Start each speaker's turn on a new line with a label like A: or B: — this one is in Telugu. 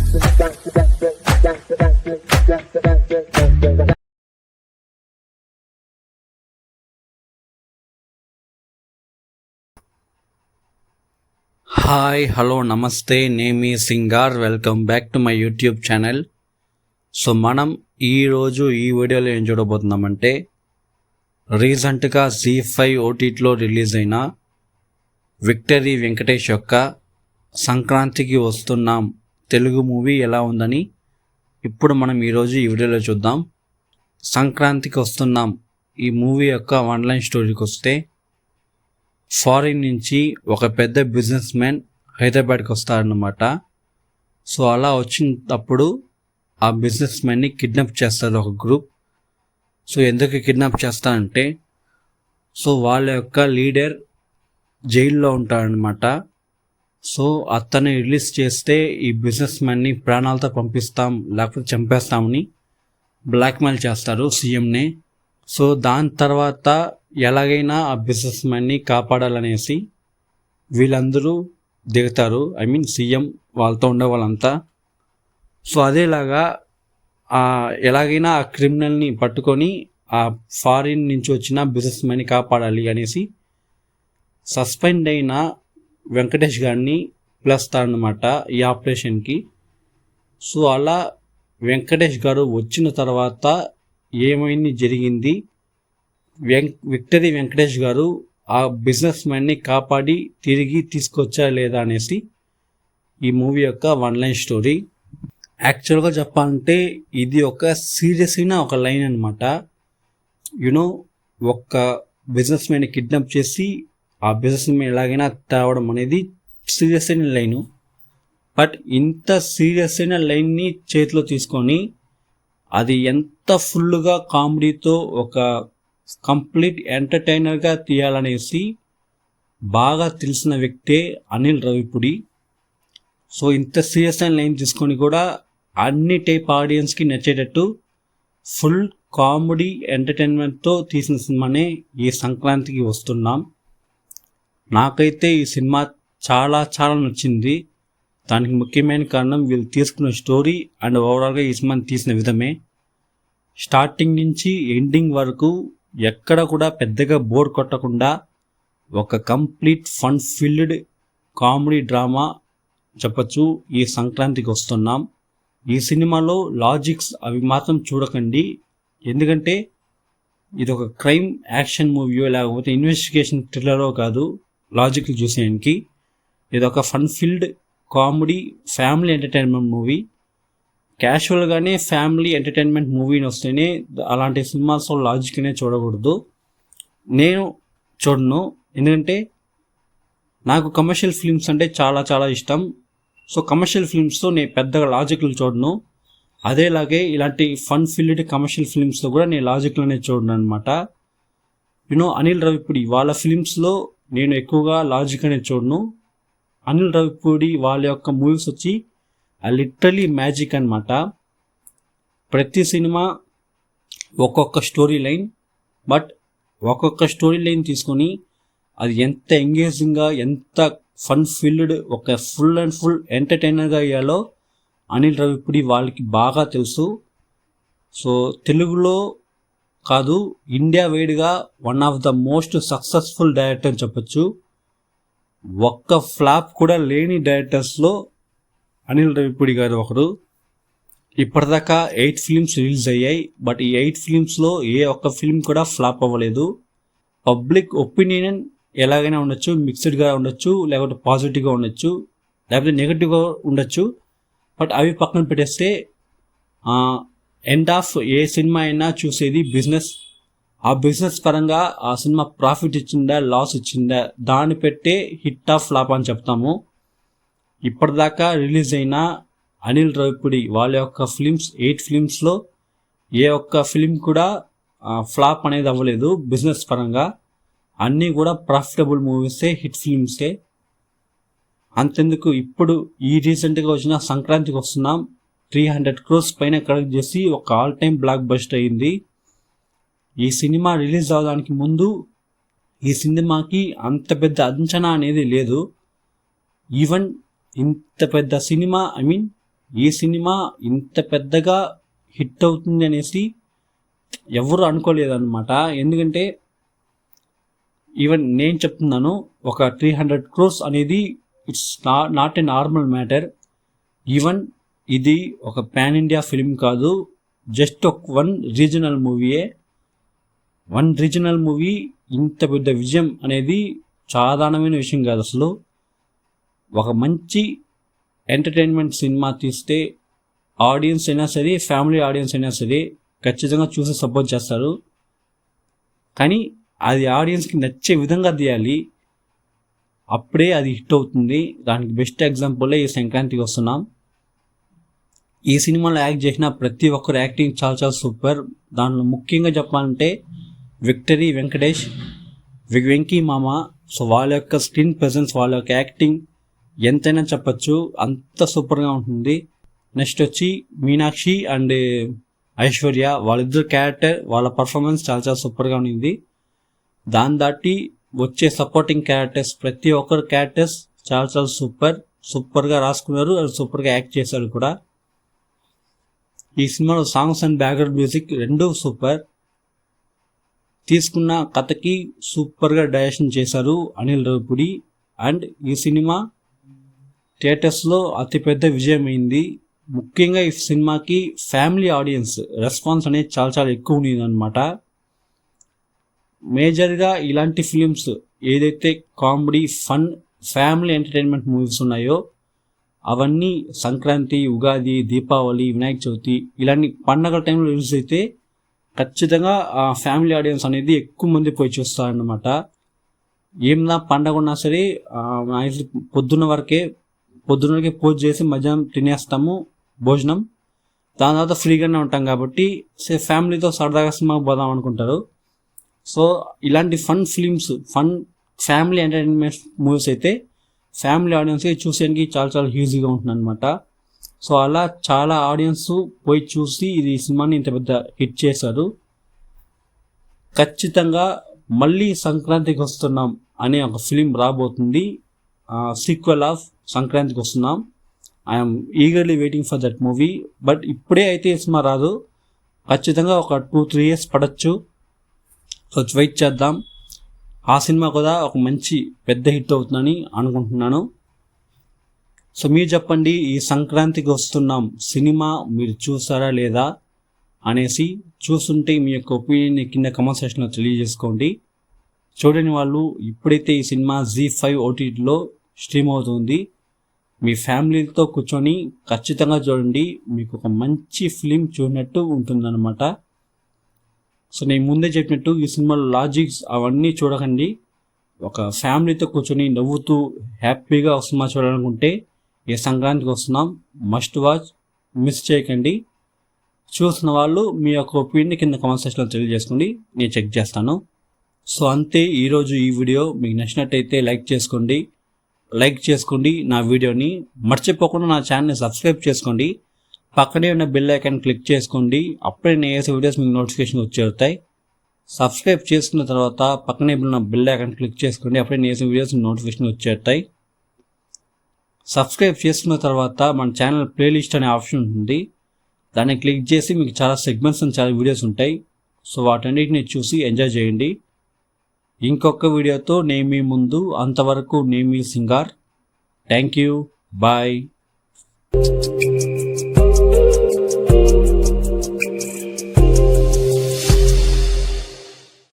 A: హాయ్ హలో నమస్తే, నేమ్ ఈ Singar. Welcome back to my YouTube channel. So మనం ఈరోజు ఈ వీడియోలో ఏం చూడబోతున్నామంటే, రీసెంట్గా జీ5 ఓటీటీలో రిలీజ్ అయిన విక్టరీ వెంకటేష్ యొక్క సంక్రాంతికి వస్తున్నాం తెలుగు మూవీ ఎలా ఉందని ఇప్పుడు మనం ఈరోజు ఈ వీడియోలో చూద్దాం. సంక్రాంతికి వస్తున్నాం ఈ మూవీ యొక్క ఆన్లైన్ స్టోరీకి వస్తే, ఫారిన్ నుంచి ఒక పెద్ద బిజినెస్ మ్యాన్ హైదరాబాద్కి వస్తారన్నమాట. సో అలా వచ్చినప్పుడు ఆ బిజినెస్ మ్యాన్ని కిడ్నాప్ చేస్తారు ఒక గ్రూప్. సో ఎందుకు కిడ్నాప్ చేస్తారంటే, సో వాళ్ళ యొక్క లీడర్ జైల్లో ఉంటారనమాట. సో అతన్ని రిలీజ్ చేస్తే ఈ బిజినెస్ మ్యాన్ని ప్రాణాలతో పంపిస్తాం లేకపోతే చంపేస్తామని బ్లాక్మెయిల్ చేస్తారు సీఎంని. సో దాని తర్వాత ఎలాగైనా ఆ బిజినెస్ మ్యాన్ని కాపాడాలనేసి వీళ్ళందరూ దిగుతారు, సీఎం వాళ్ళతో ఉండే వాళ్ళంతా. సో అదేలాగా ఎలాగైనా ఆ క్రిమినల్ని పట్టుకొని ఆ ఫారిన్ నుంచి వచ్చిన బిజినెస్ మ్యాన్ని కాపాడాలి అనేసి సస్పెండ్ అయిన వెంకటేష్ గారిని పిలుస్తారన్నమాట ఈ ఆపరేషన్కి. సో అలా వెంకటేష్ గారు వచ్చిన తర్వాత ఏమైంది జరిగింది, విక్టరీ వెంకటేష్ గారు ఆ బిజినెస్ మ్యాన్ని కాపాడి తిరిగి తీసుకొచ్చా లేదా అనేసి ఈ మూవీ యొక్క వన్లైన్ స్టోరీ. యాక్చువల్గా చెప్పాలంటే ఇది ఒక సీరియస్ అయిన ఒక లైన్ అనమాట. ఒక్క బిజినెస్ మ్యాన్ని కిడ్నాప్ చేసి ఆ బిజినెస్ మ్యాన్ ఎలాగైనా తేవడం అనేది సీరియస్ అయిన లైను. బట్ ఇంత సీరియస్ అయిన లైన్ని చేతిలో తీసుకొని అది ఎంత ఫుల్గా కామెడీతో ఒక కంప్లీట్ ఎంటర్టైనర్గా తీయాలనేసి బాగా తెలిసిన వ్యక్తే అనిల్ రావిపూడి. సో ఇంత సీరియస్ అయిన లైన్ తీసుకొని కూడా అన్ని టైప్ ఆడియన్స్కి నచ్చేటట్టు ఫుల్ కామెడీ ఎంటర్టైన్మెంట్తో తీసిన సినిమానే ఈ సంక్రాంతికి వస్తున్నాం. నాకైతే ఈ సినిమా చాలా చాలా నచ్చింది. దానికి ముఖ్యమైన కారణం వీళ్ళు తీసుకున్న స్టోరీ అండ్ ఓవరాల్గా ఈ సినిమాని తీసిన విధమే. స్టార్టింగ్ నుంచి ఎండింగ్ వరకు ఎక్కడ కూడా పెద్దగా బోర్ కొట్టకుండా ఒక complete fun filled comedy drama చెప్పచ్చు ఈ సంక్రాంతికి వస్తున్నాం. ఈ సినిమాలో లాజిక్స్ అవి మాత్రం చూడకండి, ఎందుకంటే ఇది ఒక క్రైమ్ యాక్షన్ మూవీయో లేకపోతే ఇన్వెస్టిగేషన్ థ్రిల్లరో కాదు లాజిక్లు చూసేయడానికి. ఇది ఒక fun filled comedy family entertainment movie. క్యాజువల్గానే ఫ్యామిలీ ఎంటర్టైన్మెంట్ మూవీని వస్తేనే అలాంటి సినిమాస్లో లాజిక్నే చూడకూడదు. నేను చూడను, ఎందుకంటే నాకు కమర్షియల్ ఫిల్మ్స్ అంటే చాలా చాలా ఇష్టం. సో కమర్షియల్ ఫిల్మ్స్తో నేను పెద్దగా లాజిక్లు చూడను. అదేలాగే ఇలాంటి ఫన్ ఫిల్డ్ కమర్షియల్ ఫిల్మ్స్లో కూడా నేను లాజిక్లనే చూడను అనమాట. అనిల్ రావిపూడి వాళ్ళ ఫిల్మ్స్లో నేను ఎక్కువగా లాజిక్ అనేది చూడను. అనిల్ రావిపూడి వాళ్ళ యొక్క మూవీస్ వచ్చి లిటరలీ మ్యాజిక్ అనమాట. ప్రతి సినిమా ఒక్కొక్క స్టోరీ లైన్, బట్ ఒక్కొక్క స్టోరీ లైన్ తీసుకొని అది ఎంత ఎంగేజింగ్గా ఎంత ఫన్ ఫిల్డ్ ఒక ఫుల్ అండ్ ఫుల్ ఎంటర్టైనర్గా అయ్యాలో అనిల్ రావిపూడి వాళ్ళకి బాగా తెలుసు. సో తెలుగులో కాదు ఇండియా వైడ్గా one of the most successful director అని చెప్పచ్చు. ఒక్క ఫ్లాప్ కూడా లేని డైరెక్టర్స్లో అనిల్ రావిపూడి గారు ఒకరు. ఇప్పటిదాకా 8 ఫిల్మ్స్ రిలీజ్ అయ్యాయి, బట్ ఈ 8 ఫిల్మ్స్లో ఏ ఒక్క ఫిల్మ్ కూడా ఫ్లాప్ అవ్వలేదు. పబ్లిక్ ఒపీనియన్ ఎలాగైనా ఉండొచ్చు, మిక్స్డ్గా ఉండొచ్చు, లేకపోతే పాజిటివ్గా ఉండొచ్చు, లేకపోతే నెగిటివ్గా ఉండొచ్చు. బట్ అవి పక్కన పెట్టేస్తే ఎండ్ ఆఫ్ ఏ సినిమా అయినా చూసేది బిజినెస్. ఆ బిజినెస్ పరంగా ఆ సినిమా ప్రాఫిట్ ఇచ్చిందా లాస్ ఇచ్చిందా దాన్ని పెట్టే హిట్ ఆఫ్ ఫ్లాప్ అని చెప్తాము. ఇప్పటిదాకా రిలీజ్ అయిన అనిల్ రావిపూడి వాళ్ళ యొక్క ఫిలిమ్స్ 8 ఫిలిమ్స్లో ఏ ఒక్క ఫిలిం కూడా ఫ్లాప్ అనేది అవ్వలేదు బిజినెస్ పరంగా. అన్నీ కూడా ప్రాఫిటబుల్ మూవీసే, హిట్ ఫిలిమ్సే. అంతెందుకు ఇప్పుడు ఈ రీసెంట్గా వచ్చిన సంక్రాంతికి వస్తున్నాం 300 crores పైన కలెక్ట్ చేసి ఒక ఆల్ టైమ్ బ్లాక్ బస్టర్ అయింది. ఈ సినిమా రిలీజ్ అవడానికి ముందు ఈ సినిమాకి అంత పెద్ద అంచనా అనేది లేదు. ఈవెన్ ఇంత పెద్ద సినిమా ఈ సినిమా ఇంత పెద్దగా హిట్ అవుతుంది అనేసి ఎవరు అనుకోలేదన్నమాట. ఎందుకంటే ఈవెన్ నేను చెప్తున్నాను, ఒక 300 crores అనేది it's not a normal matter. Even ఇది ఒక పాన్ ఇండియా ఫిలిం కాదు, జస్ట్ వన్ రీజనల్ మూవీయే. వన్ రీజనల్ మూవీ ఇంత పెద్ద విజయం అనేది సాధారణమైన విషయం కాదు అసలు. ఒక మంచి ఎంటర్టైన్మెంట్ సినిమా తీస్తే ఆడియన్స్ అయినా సరే, ఫ్యామిలీ ఆడియన్స్ అయినా సరే ఖచ్చితంగా చూసి సపోర్ట్ చేస్తారు. కానీ అది ఆడియన్స్కి నచ్చే విధంగా తీయాలి, అప్పుడే అది హిట్ అవుతుంది. దానికి బెస్ట్ ఎగ్జాంపుల్ ఈ సంక్రాంతికి వస్తున్నాం. ఈ సినిమాలో యాక్ట్ చేసిన ప్రతి ఒక్కరు యాక్టింగ్ చాలా చాలా సూపర్. దానిలో ముఖ్యంగా చెప్పాలంటే విక్టరీ వెంకటేష్, వెంకీ మామ. సో వాళ్ళ యొక్క స్క్రీన్ ప్రెజెన్స్, వాళ్ళ యొక్క యాక్టింగ్ ఎంతైనా చెప్పచ్చు, అంత సూపర్గా ఉంటుంది. నెక్స్ట్ వచ్చి మీనాక్షి అండ్ ఐశ్వర్య, వాళ్ళిద్దరు క్యారెక్టర్, వాళ్ళ పర్ఫార్మెన్స్ చాలా చాలా సూపర్గా ఉంది. దాన్ని దాటి వచ్చే సపోర్టింగ్ క్యారెక్టర్స్, ప్రతి ఒక్కరు క్యారెక్టర్స్ చాలా చాలా సూపర్గా రాసుకున్నారు, సూపర్గా యాక్ట్ చేశారు కూడా. ఈ సినిమాలో సాంగ్స్ అండ్ బ్యాక్గ్రౌండ్ మ్యూజిక్ రెండూ సూపర్. తీసుకున్న కథకి సూపర్గా డైరెక్షన్ చేశారు అనిల్ రావిపూడి. అండ్ ఈ సినిమా థియేటర్స్లో అతిపెద్ద విజయం అయింది. ముఖ్యంగా ఈ సినిమాకి ఫ్యామిలీ ఆడియన్స్ రెస్పాన్స్ అనేది చాలా చాలా ఎక్కువ ఉంది అనమాట. మేజర్గా ఇలాంటి ఫిలిమ్స్ ఏదైతే comedy, fun, family entertainment movies ఉన్నాయో అవన్నీ సంక్రాంతి, ఉగాది, దీపావళి, వినాయక చవితి ఇలాంటి పండగల టైంలో రిలీజ్ అయితే ఖచ్చితంగా ఆ ఫ్యామిలీ ఆడియన్స్ అనేది ఎక్కువ మంది పోయి చూస్తారన్నమాట. ఏమన్నా పండగ ఉన్నా సరే పొద్దున్నకే పూజ చేసి మధ్యాహ్నం తినేస్తాము భోజనం, దాని తర్వాత ఫ్రీగానే ఉంటాం కాబట్టి ఫ్యామిలీతో సరదాగా సినిమాకి పోదాం అనుకుంటారు. సో ఇలాంటి fun films, fun family entertainment movies అయితే ఫ్యామిలీ ఆడియన్స్కి చూసేందుకు చాలా చాలా ఈజీగా ఉంటుంది అనమాట. సో అలా చాలా ఆడియన్స్ పోయి చూసి ఇది సినిమాని ఇంత పెద్ద హిట్ చేశారు. ఖచ్చితంగా మళ్ళీ సంక్రాంతికి వస్తున్నాం అనే ఒక ఫిలిం రాబోతుంది, సీక్వెల్ ఆఫ్ సంక్రాంతికి వస్తున్నాం. I'm eagerly waiting for that movie. But ఇప్పుడే అయితే సినిమా రాదు, ఖచ్చితంగా ఒక 2-3 years పడచ్చు. సో వెయిట్ చేద్దాం. ఆ సినిమా కూడా ఒక మంచి పెద్ద హిట్ అవుతుందని అనుకుంటున్నాను. సో మీరు చెప్పండి, ఈ సంక్రాంతికి వస్తున్నాం సినిమా మీరు చూసారా లేదా అనేసి. చూస్తుంటే మీ యొక్క ఒపీనియన్ కింద కామెంట్ సెక్షన్లో తెలియజేసుకోండి. చూడని వాళ్ళు ఇప్పుడైతే ఈ సినిమా ZEE5 OTTలో స్ట్రీమ్ అవుతుంది. మీ ఫ్యామిలీతో కూర్చొని ఖచ్చితంగా చూడండి, మీకు ఒక మంచి ఫిలిం చూసినట్టు ఉంటుందన్నమాట. సో నేను ముందే చెప్పినట్టు ఈ సినిమాలో లాజిక్స్ అవన్నీ చూడకండి. ఒక ఫ్యామిలీతో కూర్చొని నవ్వుతూ హ్యాపీగా ఒక సినిమా చూడాలనుకుంటే ఈ సంక్రాంతికి వస్తున్నాం మస్ట్ వాచ్, మిస్ చేయకండి. చూసిన వాళ్ళు మీ యొక్క ఒపీనియన్ కింద కామెంట్ సెక్షన్లో తెలియజేసుకోండి, నేను చెక్ చేస్తాను. సో అంతే ఈరోజు ఈ వీడియో. మీకు నచ్చినట్టయితే లైక్ చేసుకోండి నా వీడియోని. మర్చిపోకుండా నా ఛానల్ని సబ్స్క్రైబ్ చేసుకోండి. పక్కనే ఉన్న బెల్ ఐకాన్ క్లిక్ చేసుకోండి, అప్పుడే నేను వేసే వీడియోస్ మీకు నోటిఫికేషన్ వచ్చేస్తాయి. సబ్స్క్రైబ్ చేసుకున్న తర్వాత పక్కనే ఉన్న బెల్ ఐకాన్ క్లిక్ చేసుకోండి, అప్పుడే నేను వేసే వీడియోస్ మీకు నోటిఫికేషన్ వచ్చేస్తాయి. సబ్స్క్రైబ్ చేసుకున్న తర్వాత మన ఛానల్ ప్లేలిస్ట్ అనే ఆప్షన్ ఉంటుంది, దాన్ని క్లిక్ చేసి మీకు చాలా సెగ్మెంట్స్ అండ్ చాలా వీడియోస్ ఉంటాయి. సో వాటన్నిటిని చూసి ఎంజాయ్ చేయండి. ఇంకొక వీడియోతో నేను మీ ముందు, అంతవరకు నేను మీ సింగార్. Thank you, bye.